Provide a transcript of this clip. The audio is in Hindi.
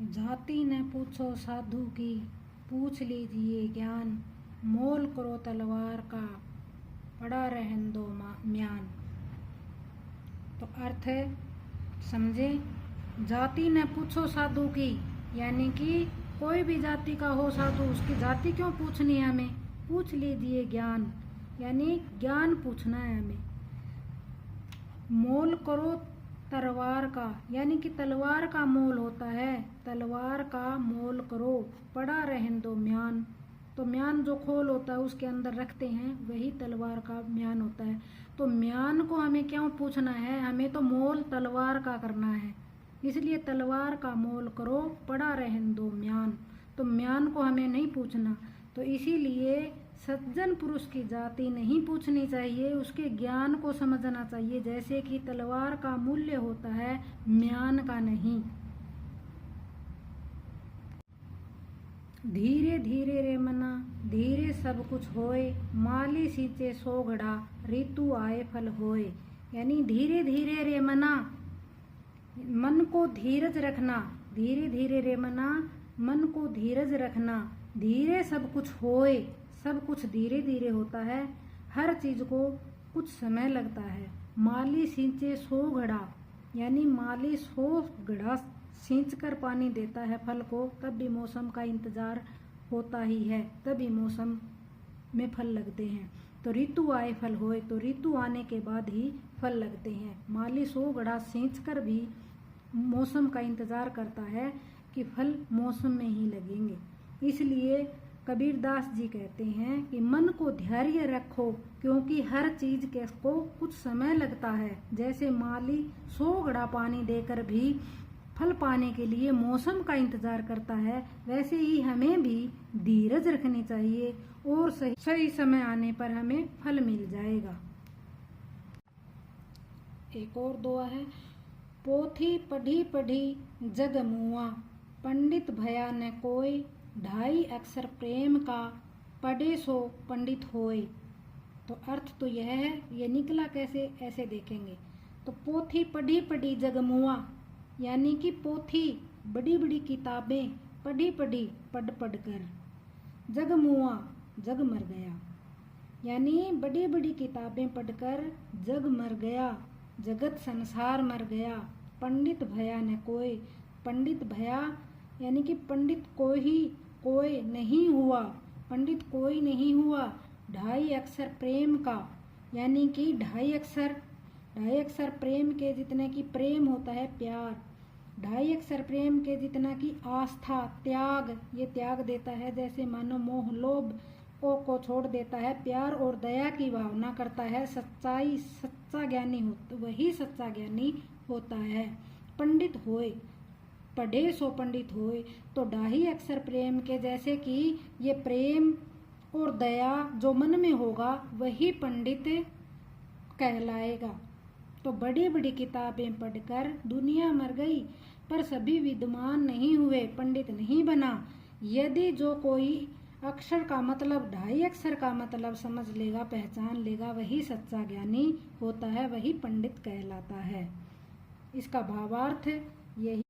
जाति न पूछो साधु की, पूछ लीजिए ज्ञान। मोल करो तलवार का, पड़ा रहन दो म्यान। तो अर्थ समझे, जाति न पूछो साधु की, यानी कि कोई भी जाति का हो साधु, उसकी जाति क्यों पूछनी है हमें। पूछ लीजिए ज्ञान, यानी ज्ञान पूछना है हमें। मोल करो तलवार का, यानी कि तलवार का मोल होता है, तलवार का मोल करो। पड़ा रहन दो म्यान, तो म्यान जो खोल होता है उसके अंदर रखते हैं, वही तलवार का म्यान होता है। तो म्यान को हमें क्यों पूछना है, हमें तो मोल तलवार का करना है, इसलिए तलवार का मोल करो, पड़ा रहन दो म्यान। तो म्यान को हमें नहीं पूछना, तो इसीलिए सज्जन पुरुष की जाति नहीं पूछनी चाहिए, उसके ज्ञान को समझना चाहिए। जैसे कि तलवार का मूल्य होता है, म्यान का नहीं। धीरे धीरे रे मना, धीरे सब कुछ होए। माली सींचे सो घड़ा, ऋतु आए फल होए। यानी धीरे धीरे रे मना, मन को धीरज रखना। धीरे धीरे रे मना, मन को धीरज रखना। धीरे सब कुछ होए, सब कुछ धीरे धीरे होता है, हर चीज को कुछ समय लगता है। माली सींचे सो घड़ा, यानी माली 100 घड़ा सींच कर पानी देता है फल को, तब भी मौसम का इंतजार होता ही है, तभी मौसम में फल लगते हैं। तो ऋतु आए फल होए, तो ऋतु आने के बाद ही फल लगते हैं। माली 100 घड़ा सींच कर भी मौसम का इंतजार करता है कि फल मौसम में ही लगेंगे। इसलिए कबीरदास जी कहते हैं कि मन को धैर्य रखो, क्योंकि हर चीज के को कुछ समय लगता है। जैसे माली 100 घड़ा पानी देकर भी फल पाने के लिए मौसम का इंतजार करता है, वैसे ही हमें भी धीरज रखनी चाहिए और सही समय आने पर हमें फल मिल जाएगा। एक और दुआ है, पोथी पढ़ी पढ़ी जग मुआ, पंडित भया न कोई। 2.5 अक्षर प्रेम का, पढ़े सो पंडित होए। तो अर्थ तो यह है, ये निकला कैसे, ऐसे देखेंगे। तो पोथी पढ़ी पढ़ी जग मुआ, यानी कि पोथी बड़ी बड़ी किताबें पढ़ी पढ़ी पढ़ पढ़ कर, जग मुआ जग मर गया। यानी बड़ी बड़ी किताबें पढ़कर जग मर गया, जगत संसार मर गया। पंडित भया न कोई, पंडित भया यानी कि पंडित कोई नहीं हुआ, पंडित कोई नहीं हुआ। 2.5 अक्षर प्रेम का, यानी कि 2.5 अक्षर प्रेम के जितने की प्रेम होता है प्यार, 2.5 अक्षर प्रेम के जितना की आस्था त्याग, ये त्याग देता है। जैसे मानो मोह लोभ को छोड़ देता है, प्यार और दया की भावना करता है, सच्चाई सच्चा ज्ञानी वही सच्चा ज्ञानी होता है। पंडित होए, पढ़े सो पंडित होए। तो 2.5 अक्षर प्रेम के जैसे कि ये प्रेम और दया जो मन में होगा वही पंडित कहलाएगा। तो बड़ी बड़ी किताबें पढ़कर दुनिया मर गई, पर सभी विद्वान नहीं हुए, पंडित नहीं बना। यदि जो कोई अक्षर का मतलब 2.5 अक्षर का मतलब समझ लेगा, पहचान लेगा, वही सच्चा ज्ञानी होता है, वही पंडित कहलाता है। इसका भावार्थ यही